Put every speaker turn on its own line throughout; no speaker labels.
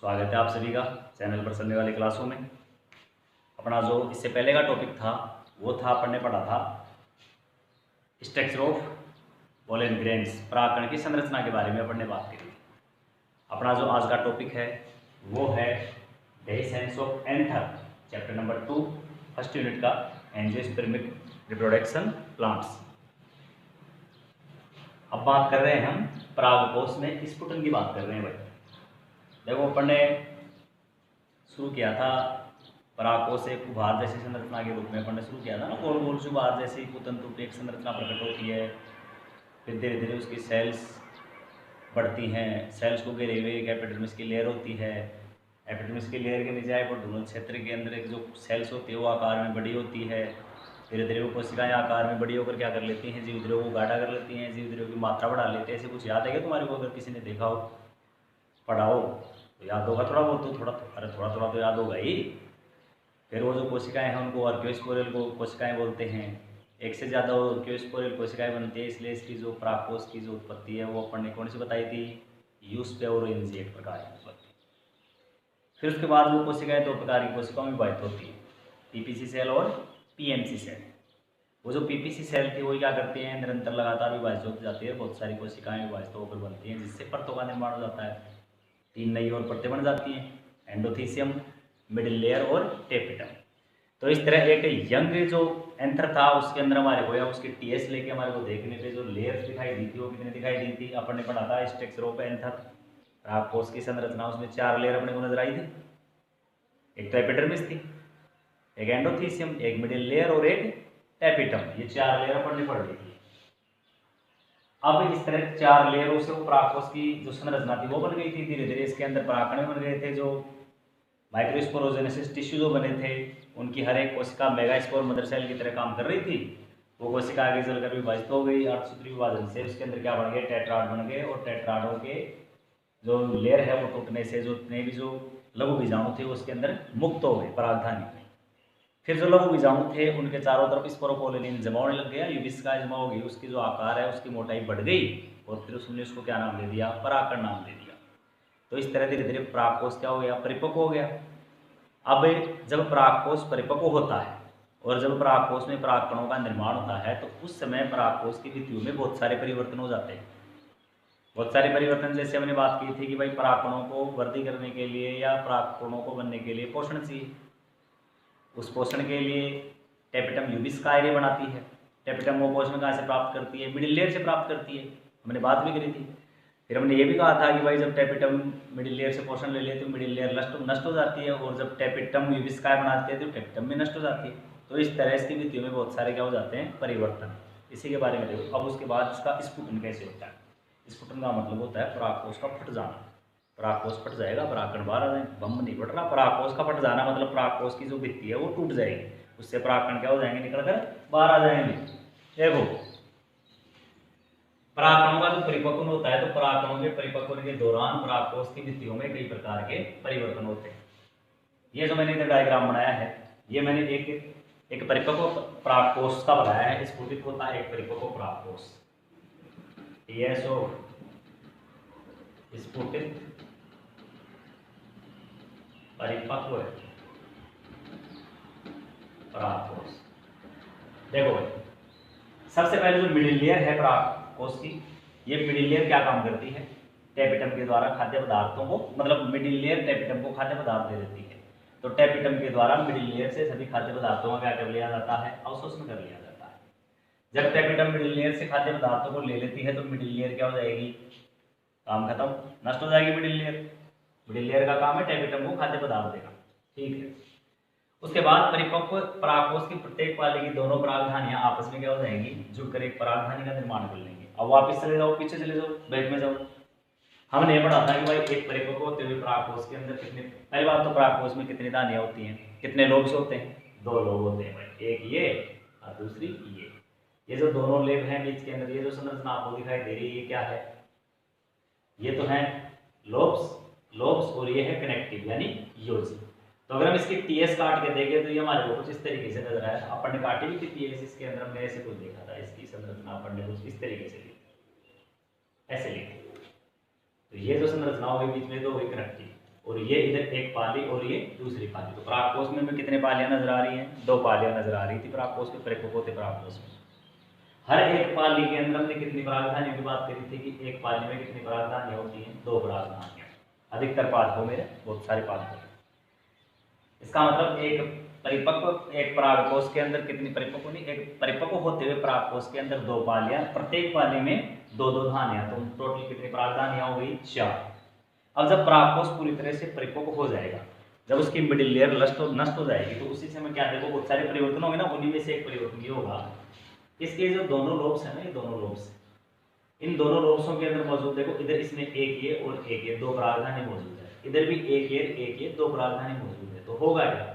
स्वागत है आप सभी का चैनल पर चलने वाली क्लासों में। अपना जो इससे पहले का टॉपिक था वो था अपन ने पढ़ा था स्ट्रक्चर ऑफ पोलन ग्रेन्स, परागकण की संरचना के बारे में अपन ने बात करी। अपना जो आज का टॉपिक है वो है dehiscence of anther, chapter number 2 first unit का एंजियोस्पर्मिक रिप्रोडक्शन प्लांट्स। अब बात कर रहे हैं हम परागकोश में स्फुटन की बात कर रहे हैं भाई। देखो अपन ने शुरू किया था परागकोश एक उभार जैसी संरचना के रूप में अपन ने शुरू किया था ना, गोल गोल से उभार जैसी कुतंतु एक संरचना प्रकट होती है। फिर धीरे धीरे उसकी सेल्स बढ़ती हैं, सेल्स को घेरे हुए एक एपिडर्मिस की लेयर होती है। एपिडर्मिस की लेयर के नीचे हाइपोडर्मल क्षेत्र के अंदर एक जो सेल्स होती है वो आकार में बड़ी होती है। धीरे धीरे वो कोशिकाएं आकार में बड़ी होकर क्या कर लेती हैं, जीव द्रव्यों को गाढ़ा कर लेती हैं, जीव द्रव्यों की मात्रा बढ़ा लेते हैं। ऐसे कुछ याद है क्या तुम्हारे को? अगर किसी ने देखा हो पढ़ाओ तो याद होगा थोड़ा बहुत, तो थोड़ा तो याद होगा ही। फिर वो जो कोशिकाएं हैं उनको आर्कियोस्पोरियल को कोशिकाएं बोलते हैं। एक से ज़्यादा आर्कियोस्पोरियल कोशिकाएं बनती है, इसलिए इसकी जो परागकोश की जो उत्पत्ति है वो अपन ने कौन सी बताई थी? यूस्पोरोइंजिएट प्रकार की उत्पत्ति। फिर उसके बाद वो कोशिकाएं दो प्रकार की कोशिकाओं में विभाजित होती है, पीपीसी सेल और पीएमसी सेल। वो जो पीपीसी सेल थी वो क्या करती है, निरंतर लगातार विभाजित होती जाती है, बहुत सारी कोशिकाएं विभाजित होकर बनती हैं, जिससे परतों का निर्माण हो जाता है। 3 नई और परतें बन जाती हैं, एंडोथीसियम, मिडिल लेयर और टेपिटम। तो इस तरह एक यंग जो एंथर था उसके अंदर हमारे को या उसकी टीएस लेके हमारे को देखने पे जो लेयर्स दिखाई दी थी वो कितनी दिखाई दी थी? अपन ने पढ़ा था स्ट्रक्चर ऑफ एंथर, परागकोश की संरचना, उसमें 4 लेयर अपने को नजर आई थी। एक तो एपिडर्मिस थी, एक एंडोथीसियम, एक मिडिल लेयर और एक टेपिटम। ये 4 लेयर अपन ने पढ़ ली थी। अब इस तरह 4 लेयरों से वो परागकोश की जो संरचना थी वो बन गई थी। धीरे धीरे इसके अंदर परागकण बन गए थे, जो माइक्रोस्पोरोजेनेसिस टिश्यू जो बने थे उनकी हर एक कोशिका मेगास्पोर मदर सेल की तरह काम कर रही थी। वो कोशिका आगे चलकर विभाजित हो गई, अर्धसूत्री विभाजन से उसके अंदर क्या बन गए? टेट्राड बन गए। और टेट्राडों के जो लेयर है वो टूटने से जो जितने भी जो लघु बीजाणु थे उसके अंदर मुक्त हो गए परागधानी में। फिर जो लघु बीजाणु थे उनके चारों तरफ स्पोरोपोलिन जमा होने लग गया, यूबिस्का जमा हो गई, उसकी जो आकार है उसकी मोटाई बढ़ गई और फिर उसने उसको क्या नाम दे दिया? परागकण नाम दे दिया। तो इस तरह धीरे धीरे परागकोश क्या हो गया? परिपक्व हो गया। अब जब परागकोश परिपक्व होता है और जब परागकोश में परागकणों का निर्माण होता है तो उस समय परागकोश की भित्तियों में बहुत सारे परिवर्तन हो जाते हैं। बहुत सारे परिवर्तन, जैसे हमने बात की थी कि भाई परागकणों को वृद्धि करने के लिए या परागकणों को बनने के लिए पोषण चाहिए। उस पोषण के लिए टेपिटम यूबिस्का एरिया बनाती है। टेपिटम वो पोषण कहाँ से प्राप्त करती है? मिडिल लेयर से प्राप्त करती है, हमने बात भी करी थी। फिर हमने ये भी कहा था कि भाई जब टेपिटम मिडिल लेयर से पोषण ले लेती है तो मिडिल लेयर नष्ट हो जाती है, और जब टेपिटम यूबिस्का बनाती है तो टेपिटम भी नष्ट हो जाती है। तो इस तरह इसकी भित्तियों में बहुत सारे क्या हो जाते हैं? परिवर्तन। इसी के बारे में देखो। अब उसके बाद इसका स्फुटन कैसे होता है? स्फुटन का मतलब होता है परागकोश का फट जाना। परागकोश फट जाएगा, परागकण बाहर आ जाएंगे। बम नहीं फट रहा, परागकोश का फट जाना मतलब परागकोश की जो भित्ति है वो टूट जाएगी, उससे परागकण क्या हो जाएंगे? निकलकर बाहर आ जाएंगे। देखो परागकणों का जो परिपक्वन होता है तो परागकणों के परिपक्वन के दौरान परागकोश की भित्तियों में कई प्रकार के परिवर्तन होते हैं। ये जो मैंने इधर डायग्राम बनाया है ये मैंने एक परिपक्व परागकोश का बनाया है। स्फुटित होता है एक परिपक्व परागकोश, TSO स्फुटित परिपक्व परागकोश। देखो भाई सबसे पहले जो मिडिल लेयर है परागकोश की, ये मिडिल लेयर क्या काम करती है? टेपिटम के द्वारा खाद्य पदार्थों को, मतलब मिडिल लेयर टेपिटम को खाद्य पदार्थ दे देती है। तो टेपिटम के द्वारा मिडिल लेयर से सभी खाद्य पदार्थों का क्या कर लिया जाता है? अवशोषण कर लिया जाता है। जब टेपिटम मिडिल लेयर से खाद्य पदार्थों को ले लेती है तो मिडिल लेयर क्या हो जाएगी? काम खत्म, नष्ट हो जाएगी मिडिल लेयर। मिडिल लेयर का काम है टेपिटम को खाद्य पदार्थ देना, ठीक है। उसके बाद परिपक्व परागकोश की प्रत्येक पाली की दोनों परागधानियां आपस में क्या हो जाएंगी? जुड़कर एक परागधानी का निर्माण कर लेंगे। अब वापस चले जाओ, पीछे चले जाओ, बैक में जाओ। हमने पढ़ा था कि भाई एक परिपक्व होते हुए परागकोश के अंदर कितने, पहली बात तो परागकोश में कितनी धानियां होती हैं? कितने लोब्स होते हैं? 2 लोब होते हैं भाई, एक ये और दूसरी ये जो दोनों लेब हैं बीच के अंदर, ये जो संरचना आपको दिखाई दे रही है ये क्या है? ये तो है लोब्स और ये है कनेक्टिव यानी योजी। तो अगर हम इसकी टीएस काट के देखें तो ये हमारे को कुछ इस तरीके से नजर आया। अपन ने काटी भी थी टीएस, इसके अंदर हमने ऐसे कुछ देखा था, इसकी संरचना अपन ने कुछ इस तरीके से लिखी, ऐसे लिखी। तो ये जो संरचना होगी बीच में तो वही कनेक्टिव, और ये इधर एक पाली और ये दूसरी पाली। तो परागकोश में कितने पालियां नजर आ रही हैं? 2 पालियां नजर आ रही थी परागकोश में, परिपक्व होते परागकोश में। हर एक पाली के अंदर हमने कितनी परागधानियों की बात करी थी कि एक पाली में कितनी परागधानियां होती हैं? 2 परागधानियां। अधिकतर पाठ हो मेरे, बहुत सारे पाठ हो। इसका मतलब एक परिपक्व, एक परागकोश के अंदर कितनी परिपक्व नहीं, एक परिपक्व होते हुए परागकोश के अंदर 2 पालियां, प्रत्येक पाली में 2-2 धानियां, तो टोटल कितनी परागधानियां हो गई? 4। अब जब परागकोश पूरी तरह से परिपक्व हो जाएगा, जब उसकी मिडिल लेयर नष्ट हो जाएगी, तो उसी समय क्या देखो बहुत सारे परिवर्तन होंगे ना, उन्हीं में से एक परिवर्तन ये होगा, इसके जो दोनों लोब्स है ना, ये दोनों लोब्स, इन दोनों लोब्सों के अंदर मौजूद देखो, इधर इसमें एक ये और एक ये 2 परागधानी मौजूद है, इधर भी एक ये 2 परागधानी मौजूद है। तो होगा क्या,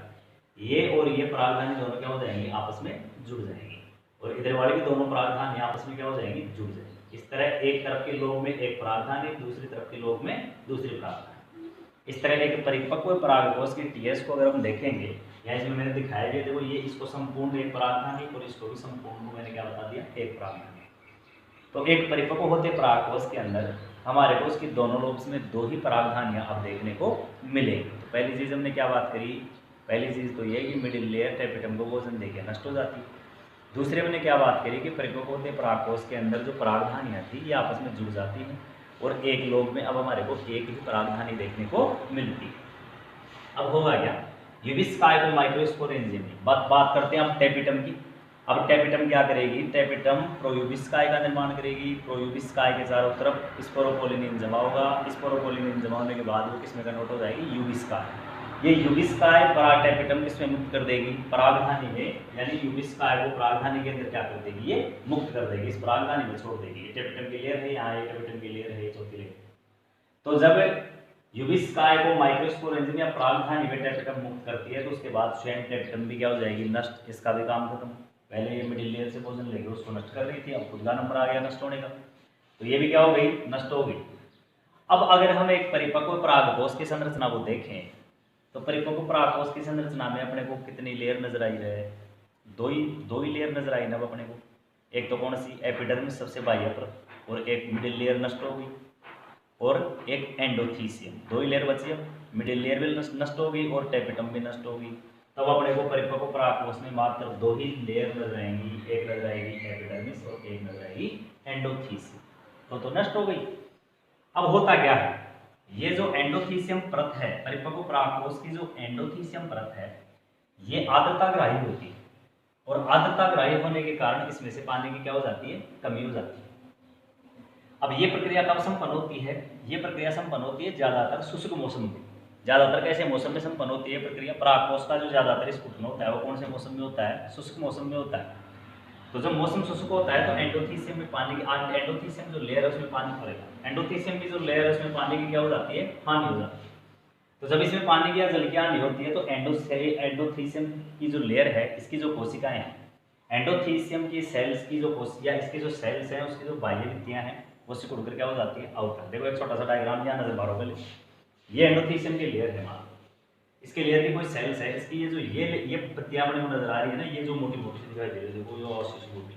ये और ये परागधानी दोनों क्या हो जाएंगे? आपस में जुड़ जाएंगे, और इधर वाली भी दोनों परागधानी आपस में क्या हो जाएंगी? जुड़ जाएंगी। इस तरह एक तरफ के लोब में एक परागधानी, दूसरी तरफ के लोब में दूसरी परागधानी। इस तरह एक परिपक्व परागकोश की टीएस को अगर हम देखेंगे, या इसमें मैंने दिखाया गया, देखो ये इसको संपूर्ण एक परागधानी और इसको भी संपूर्ण को मैंने क्या बता दिया? एक परागधानी। तो एक परिपक्व होते परागकोश के अंदर हमारे को उसकी दोनों लोब्स में 2 ही परागधानियां अब देखने को मिलेगी। तो पहली चीज हमने क्या बात करी? पहली चीज तो ये कि मिडिल लेयर टेपिटम को भोजन देकर नष्ट हो जाती। दूसरे मैंने क्या बात करी कि परिपक्व होते परागकोश के अंदर जो परागधानियां थी ये आपस में जुड़ जाती हैं, और एक लोब में अब हमारे को एक ही परागधानी देखने को मिलती है। अब होगा क्या? यूबिस्काई को माइक्रोस्पोरेंजियम की बात करते हैं अब टेपिटम की। अब टेपिटम क्या करेगी? टेपिटम प्रोयूबिस्काई का निर्माण करेगी। प्रोयूबिस्काई के चारों तरफ स्पोरोपोलिनिन जमा होगा। स्पोरोपोलिनिन जमा होने के बाद वो किसमें कन्वर्ट हो जाएगी? यूबिस्काई। ये यूबिस्काई पराग टेपिटम किसमें मुक्त कर देगी? परागधानी में, यानी यूबिस्काई को परागधानी के अंदर क्या कर देगी? ये मुक्त कर देगी, इस परागधानी में छोड़ देगी। ये टेपिटम की लेयर है, यहाँ ये टेपिटम की लेयर है, चौथी लेयर। तो जब यूबिस्काई को माइक्रोस्पोरेंजियम या परागधानी में टेपिटम मुक्त करती है, तो उसके बाद स्वयं टेपिटम भी क्या हो जाएगी? नष्ट। इसका भी काम खत्म। पहले ये मिडिल लेयर से भोजन लेके उसको नष्ट कर रही थी, अब खुद का नंबर आ गया नष्ट होने का, तो ये भी क्या हो गई? नष्ट हो गई। अब अगर हम एक परिपक्व परागकोश की संरचना को देखें, तो परिपक्व परागकोश की संरचना में अपने को कितनी लेयर नजर आई है? दो ही लेयर नजर आई ना अपने को। एक तो कौन सी? एपिडर्मिस, सबसे बाह्य परत, और एक मिडिल लेयर नष्ट हो गई, और एक एंडोथीसियम। 2 ही लेयर बची। अब मिडिल लेयर भी नष्ट हो गई और टेपिटम भी नष्ट हो गई। तब अपने को परिपक्व परागकोश में मात्र 2 ही लेयर नजर आएंगी। एक नजर आएगी एपिडर्मिस और एक नजर आएगी एंडोथीसियम। तो नष्ट हो गई। अब होता क्या है? ये जो एंडोथीसियम परत है, परिपक्व परागकोश की जो एंडोथीसियम परत है, ये आर्द्रताग्राही होती है, और आर्द्रताग्राही होने के कारण इसमें से पानी की क्या हो जाती है? कमी हो जाती है। अब ये प्रक्रिया कब संपन्न होती है? ये प्रक्रिया संपन्न होती है ज्यादातर शुष्क मौसम में। ज्यादातर कैसे मौसम में संपन्न होती है प्रक्रिया? परागकोश का जो ज्यादातर स्फुटन होता है वो कौन से मौसम में होता है? शुष्क मौसम में होता है। तो जब मौसम शुष्क होता है तो एंडोथीसियम में पानी की, एंडोथीसियम जो लेयर है उसमें पानी पड़ेगा। एंडोथीसियम की जो लेयर है उसमें पानी की क्या हो जाती है? हानि हो जाती है। तो जब इसमें पानी की या जल की हानि होती है तो एंडोथीसियम की जो लेयर है, इसकी जो कोशिकाएं हैं, एंडोथीसियम की सेल्स की जो कोशिका, इसके जो सेल्स हैं उसकी जो बाह्य भित्तियां हैं वो सिकुड़ कर क्या हो जाती है? आउटर। देखो एक छोटा सा डायग्राम यहाँ नजर मारो पहले। ये एंडोथीसियम की लेयर है, मान इसके लेयर की कोई सेल्स है, इसकी ये जो ये पत्तियां अपने को नजर आ रही है ना, ये जो मोटी मोटी सी दिखाई दे रही है, देखो ये और सी मोटी,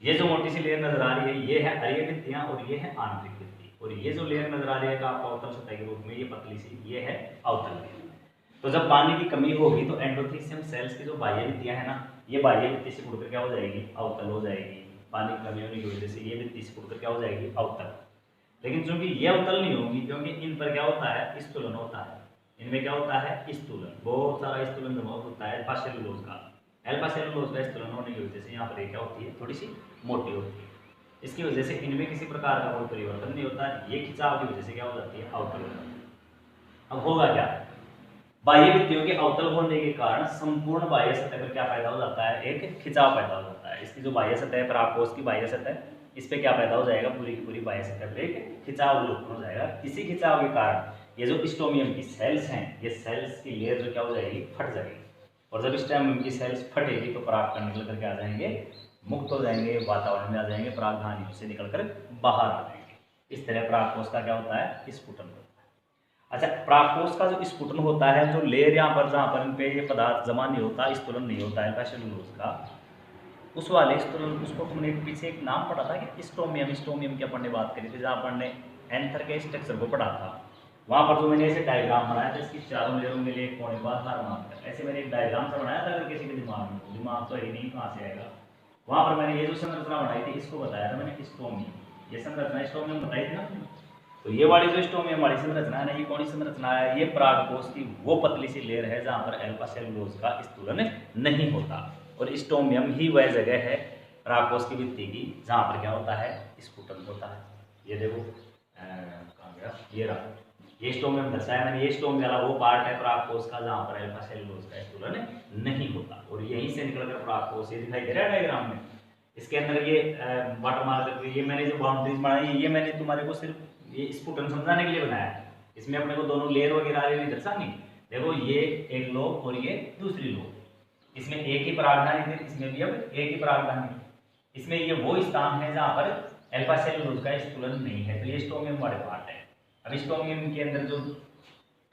ये जो मोटी सी लेयर नजर आ रही है ये है हरीय भित्तियां और ये है आंतरिक भित्ति, और ये जो लेयर नजर आ रही है आपका अवतल सतह के रूप में, ये पतली सी, ये है अवतल लेयर। तो जब पानी की कमी होगी तो एंडोथीसियम सेल्स की जो बाह्य भित्तियां है ना, ये बाह्य भित्ति से मुड़कर क्या हो जाएगी? अवतल हो जाएगी। पानी की कमी होने की वजह से ये भित्ति से मुड़कर क्या हो जाएगी? अवतल। लेकिन चूंकि ये अवतल नहीं होगी, क्योंकि इन पर क्या होता है? स्तूलन होता है। इनमें क्या होता है? स्तूलन, बहुत सारा स्तूलन जमा होता है अल्फा सेलुलोज का। अल्फा सेलुलोज का स्तूलन होने की वजह से यहाँ पर क्या होती है? थोड़ी सी मोटी होती है। इसकी वजह से इनमें किसी प्रकार का कोई परिवर्तन नहीं होता है। ये खिंचाव की वजह से क्या हो जाती है? अवतल हो जाती है। अब होगा क्या? बाह्य भित्तियों के अवतल होने के कारण संपूर्ण बाह्य सतह पर क्या पैदा हो जाता है? एक खिंचाव पैदा हो जाता है। इसकी जो बाह्य सतह है, परागकोश की बाह्य सतह, इस पे क्या पैदा हो जाएगा? पूरी की पूरी बाह्य सतह पे एक खिंचाव उत्पन्न हो जाएगा। इसी खिंचाव के कारण ये जो स्टोमियम की सेल्स हैं, ये सेल्स की लेयर जो क्या हो जाएगी? फट जाएगी। और जब स्टोमियम की सेल्स फटेगी तो परागकण निकल करके आ जाएंगे, मुक्त हो जाएंगे, वातावरण में आ जाएंगे, परागधानियों से निकलकर बाहर आ जाएंगे। इस तरह परागकोश का क्या होता है? स्फुटन होता है। अच्छा, परागकोश का जो स्फुटन होता है, जो लेयर यहाँ पर जहाँ पर इन पे ये पदार्थ जमा नहीं होता, स्तूलन नहीं होता है सेलुलोज का, उस वाले स्तूलन, उसको तुमने पीछे एक नाम पढ़ा था कि स्टोमियम। स्टोमियम की अपन ने बात करी थी, जहाँ अपन ने एंथर के स्ट्रक्चर को पढ़ा था। वहाँ पर जो मैंने ऐसे डायग्राम बनाया था, इसकी चारों लेयरों के लिए एक कोण का आधार मानकर ऐसे मैंने एक डायग्राम सा बनाया था। अगर किसी के दिमाग में, दिमाग तो है नहीं, कहाँ से आएगा। वहाँ पर मैंने ये जो संरचना बनाई थी, इसको बताया था मैंने स्टोमियम। ये संरचना स्टोमियम बताई थी ना। तो ये वाली जो स्टोमियम वाली संरचना है ना, ये कौन सी संरचना है, ये परागकोश की वो पतली सी लेयर है जहाँ पर अल्फा सेलुलोज का स्थूलन नहीं होता। और स्टोमियम ही वह जगह है परागकोश की भित्ति की जहाँ पर क्या होता है, स्फुटन होता है। ये देखो कहाँ गया, ये रहा, ये स्टोमियम दर्शाया मैंने। ये स्टोमियम वाला वो पार्ट है परागकोश का जहाँ पर अल्फा सेलुलोज का स्थूलन नहीं होता। और यहीं से निकलकर परागकोश ये दिखाई दे रहा है डायग्राम में। इसके अंदर ये वाटर मार्कर, ये मैंने जो बाउंड्रीज बनाई, ये मैंने तुम्हारे को सिर्फ ये स्फुटन समझाने के लिए बनाया है। इसमें अपने को दोनों लेयर वगैरह नहीं दर्शानी। देखो ये एक लोब और ये दूसरी लोब, इसमें एक ही परागधानी थी, इसमें भी अब एक ही परागधानी। इसमें ये वो स्थान है जहाँ पर अल्फा सेलुलोज का स्थूलन नहीं है। तो ये स्टोमियम वाले पार्ट है। अब स्टोमियम के अंदर जो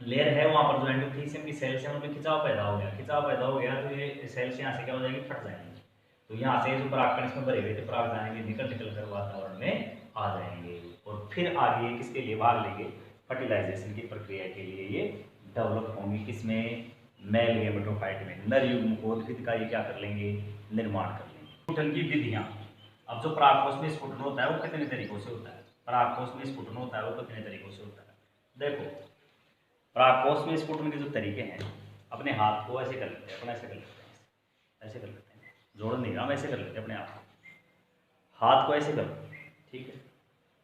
लेयर है वहाँ पर जो एंडोथीसियम की सेल्स है उनमें खिंचाव पैदा हो गया। खिंचाव पैदा हो गया तो ये सेल्स यहाँ से क्या हो जाएगी, फट जाएंगी। तो यहाँ से जो परागकण इसमें भरे हुए थे परागधानी के निकल कर वातावरण में आ जाएंगे और फिर आगे किसके लिए भाग लेंगे, फर्टिलाइजेशन की प्रक्रिया के लिए ये डेवलप होंगी। किसमें, मेल गेमेटोफाइट में, नर युग्मकोद्भिद का ये क्या कर लेंगे, निर्माण कर लेंगे। स्फुटन की विधियाँ। अब जो परागकोश में स्फुटन होता है वो कितने तरीकों से होता है, परागकोश में स्फुटन होता है वो कितने तरीकों से होता है। देखो परागकोश में स्फुटन के जो तरीके हैं, अपने हाथ को ऐसे कर लेते हैं, अपना ऐसे कर लेते हैं, ऐसे कर लेते हैं, जोड़ नहीं रहा, हम ऐसे कर लेते हैं अपने आप, हाथ को ऐसे कर, ठीक है।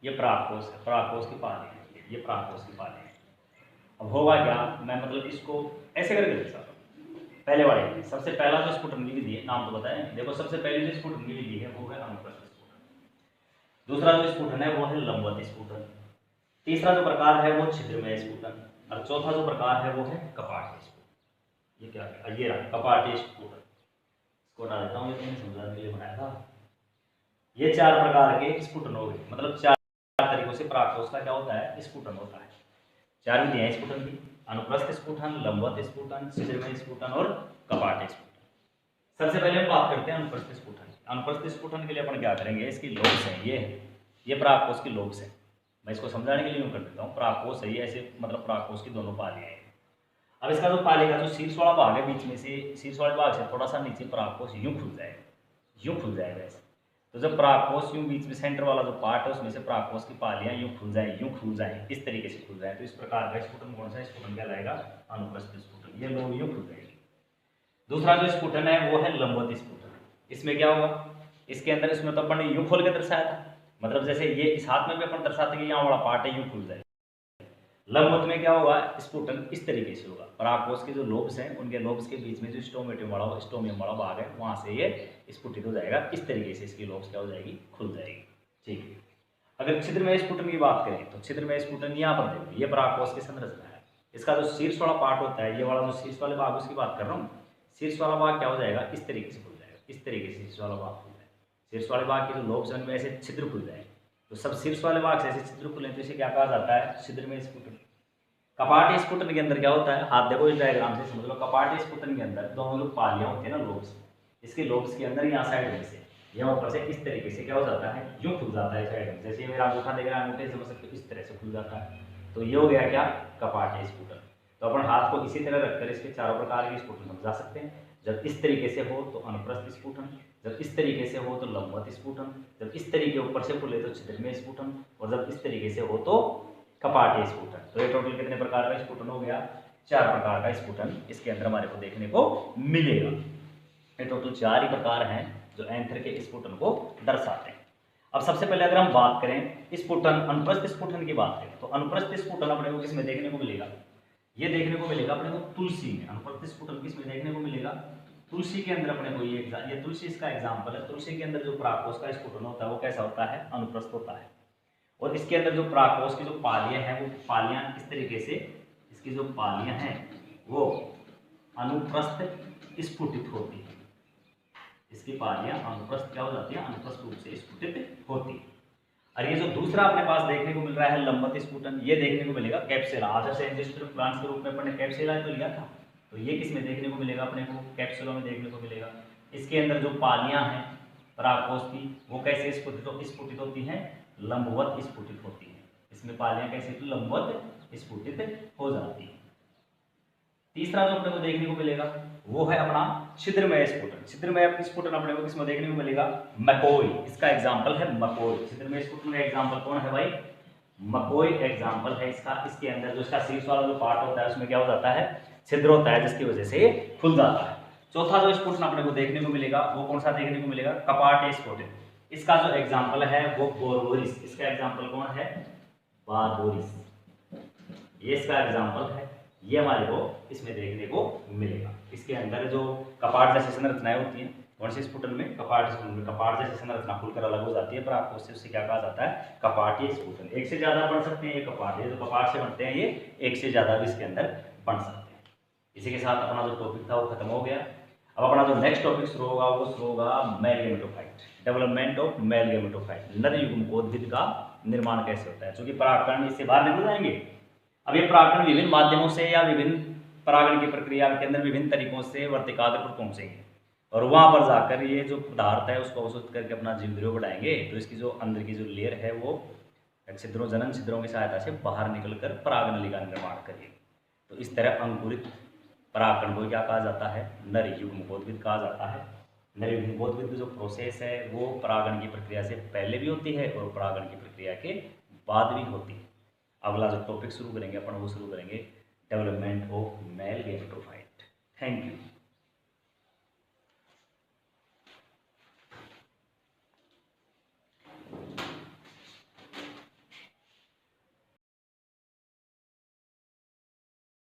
ये परागकोश है, परागकोश की पाली है, ये परागकोश की पाली है। अब होगा क्या, मैं मतलब इसको ऐसे करके देख सकता हूँ। पहले वाले सबसे पहला जो स्फुटन की विधि है, नाम तो बताएं। देखो सबसे पहली जो स्फुटन की विधि है वो है अनुप्रस्थ स्फुटन। दूसरा जो स्फुटन है वो है लंबवत स्फुटन। तीसरा जो प्रकार है वो छिद्रमय स्फुटन। और चौथा जो प्रकार है वो है कपाटीय स्फुटन। ये क्या है, ये रहा कपाटीय स्फुटन। इसको हटा देता हूँ, ये मैंने समझाने के लिए बनाया था। ये चार प्रकार के स्फुटन हो गए, मतलब चार तरीकों से परागकोश का क्या होता है, स्फुटन होता है। चार विधियां स्फुटन की, अनुप्रस्थ स्फुटन, लंबवत स्फुटन, छिद्रमय स्फुटन और कपाटीय स्फुटन। सबसे पहले हम बात करते हैं अनुप्रस्थ स्फुटन। अनुप्रस्थ स्फुटन के लिए अपन क्या करेंगे, इसकी लोब्स हैं, ये परागकोश की लोब्स है। मैं इसको समझाने के लिए यूँ कर देता हूँ। परागकोश है ये ऐसे, मतलब परागकोश की दोनों पालियां हैं। अब इसका जो पाली का जो शीर्ष वाला भाग है, बीच में से शीर्ष वाले भाग से थोड़ा सा नीचे परागकोश यूँ खुल जाएगा, यूँ खुल जाएगा ऐसे। तो जब परागकोश यूँ बीच में सेंटर वाला जो पार्ट है उसमें से परागकोश की पालियां यूँ खुल जाए, यूँ खुल जाए, इस तरीके से खुल जाए, तो इस प्रकार का स्फुटन कौन सा स्फुटन कहलाएगा, अनुप्रस्थ स्फुटन। ये लोग यूँ खुल जाएगी। दूसरा जो स्फुटन है वो है लंबवत स्फुटन। इसमें क्या होगा, इसके अंदर, इसमें तो अपन ने यूँ खोल के दर्शाया था, मतलब जैसे ये इस हाथ में भी अपन दर्शाते कि यहाँ वाला पार्ट है यूँ खुल जाए। लंबवत में क्या होगा, स्फुटन इस तरीके से होगा। परागकोश के जो लोब्स हैं उनके लोब्स के बीच में जो स्टोमियम वाला भाग है वहां से ये स्फुटित हो जाएगा। इस तरीके से इसकी लोब्स क्या हो जाएगी, खुल जाएगी, ठीक है। अगर छिद्रमय स्फुटन की बात करें तो छिद्रमय स्फुटन यहाँ पर देखो, ये परागकोश की संरचना है। इसका जो शीर्ष वाला पार्ट होता है, ये वाला जो शीर्ष वाले भाग उसकी बात कर रहा हूँ, शीर्ष वाला भाग क्या हो जाएगा, इस तरीके से खुल जाएगा, इस तरीके से शीर्ष वाला भाग खुल जाएगा। शीर्ष वाले भाग के जो लोब्स हैं उनमें ऐसे छिद्र खुल जाए, तो सब शीर्ष वाले भाग से ऐसे छिद्र खुले तो इसे क्या कहा जाता है, छिद्रमय स्फुटन। कपाटीय स्फुटन के अंदर क्या होता है, हाथ देखो इस डायग्राम से समझ लो। कपाटीय स्फुटन के अंदर दोनों जो पालियां होती है ना, लोब्स, इसके लोब्स के अंदर यहाँ साइड में से यह ऊपर से इस तरीके से क्या हो जाता है, यूं खुल जाता है साइड में। जैसे ये मेरा अंगूठा देख रहा है, अंगूठे से समझ सकते हो इस तरह से खुल जाता है। तो ये हो गया क्या, कपाटीय स्फुटन। तो अपन हाथ को इसी तरह रखकर इसके चारों प्रकार के स्फुटन समझा सकते हैं। जब इस तरीके से हो तो अनुप्रस्थ स्फुटन, जब इस तरीके से हो तो लंबवत स्फुटन, जब इस तरीके ऊपर से खुले तो छिद्रमय स्फुटन, और जब इस तरीके से हो तो कपाटीय स्फुटन। तो ये टोटल कितने प्रकार का स्फुटन हो गया, चार प्रकार का स्फुटन इसके अंदर हमारे को देखने को मिलेगा। ये टोटल चार ही प्रकार हैं जो एंथर के स्फुटन को दर्शाते हैं। अब सबसे पहले अगर हम बात करें स्फुटन, अनुप्रस्थ स्फुटन की बात करें तो अनुप्रस्थ स्फुटन अपने को किसमें देखने को मिलेगा, ये देखने को मिलेगा अपने को तुलसी में। अनुप्रस्थ स्फुटन किसमें देखने को मिलेगा, तुलसी के अंदर अपने को ये तुलसी इसका एग्जाम्पल है। तुलसी के अंदर जो परागकोश का स्फुटन होता है वो कैसा होता है, अनुप्रस्थ होता है। और इसके अंदर जो परागकोश की जो पालियां हैं वो पालियां इस तरीके से, इसकी जो पालियां हैं वो अनुप्रस्थ स्फुटित होती है। इसकी पालियां अनुप्रस्थ क्या हो जाती है, अनुप्रस्थ रूप से स्फुटित होती है। और ये जो दूसरा अपने पास देखने को मिल रहा है लंबवत स्फुटन, ये देखने को मिलेगा कैप्सुला। आदर्श एंजियोस्पर्म प्लांट्स के रूप में अपने कैप्सुला तो लिया था, तो ये किस में देखने को मिलेगा, अपने को कैप्सुला में देखने को मिलेगा। इसके अंदर जो पालियां हैं परागकोश की वो कैसे स्फुटित होती हैं, लंबवत स्फुटित होती है। इसमें पालियां कैसे तो लंबवत स्फुटित हो जाती है। तीसरा जो अपने को देखने को मिलेगा वो है अपना छिद्रमय स्फुटन। छिद्रमय स्फुटन अपने को किसमें देखने को मिलेगा? मकोई, इसका एग्जाम्पल है मकोई। छिद्रमय स्फुटन का एग्जाम्पल कौन है भाई? मकोई एग्जाम्पल है इसका। इसके अंदर जो इसका शीर्ष वाला जो पार्ट होता है उसमें क्या हो जाता है? छिद्र होता है, जिसकी वजह से ये खुल जाता है। चौथा जो स्फुटन अपने को देखने को मिलेगा वो कौन सा देखने को मिलेगा? कपाट स्फुटन। इसका जो एग्जाम्पल है वो बोरबोरिस। इसका एग्जाम्पल कौन है? बारबोरिस, ये इसका एग्जाम्पल है। ये हमारे को इसमें देखने को मिलेगा। इसके अंदर जो कपाट जैसी संरचनाएं होती हैं, कौन से स्फुटन में? कपाट स्फुटन में कपाट जैसी संरचना खुलकर अलग हो जाती है, पर आपको उससे क्या कहा जाता है? कपाटीय स्फुटन। एक से ज्यादा बन सकते हैं ये कपाट, ये जो कपाट से बनते हैं ये एक से ज्यादा भी इसके अंदर बन सकते हैं। इसी के साथ अपना जो टॉपिक था वो खत्म हो गया। अब अपना जो नेक्स्ट टॉपिक शुरू होगा वो शुरू होगा mail gametophyte, development of male gametophyte. नर युग्मकोद्भिद का निर्माण कैसे होता है, क्योंकि परागकण इससे बाहर निकल जाएंगे। अब ये परागकण विभिन्न माध्यमों से या विभिन्न परागण की प्रक्रिया के अंदर विभिन्न तरीकों से वर्तिकाग्र पर पहुंचेंगे और वहां पर जाकर ये जो पदार्थ है उसको अवशोषित करके अपना जीवद्रव्य बढ़ाएंगे। तो इसकी जो अंदर की जो लेयर है वो छिद्रों, जनन छिद्रों की सहायता से बाहर निकलकर परागनली का निर्माण करेगी। तो इस तरह अंकुरित परागकण को क्या कहा जाता है? नर युग्मकोद्भिद कहा जाता है। नर युग्मकोद्भिद की जो प्रोसेस है वो परागण की प्रक्रिया से पहले भी होती है और परागण की प्रक्रिया के बाद भी होती है। अगला जो टॉपिक शुरू करेंगे अपन वो शुरू करेंगे डेवलपमेंट ऑफ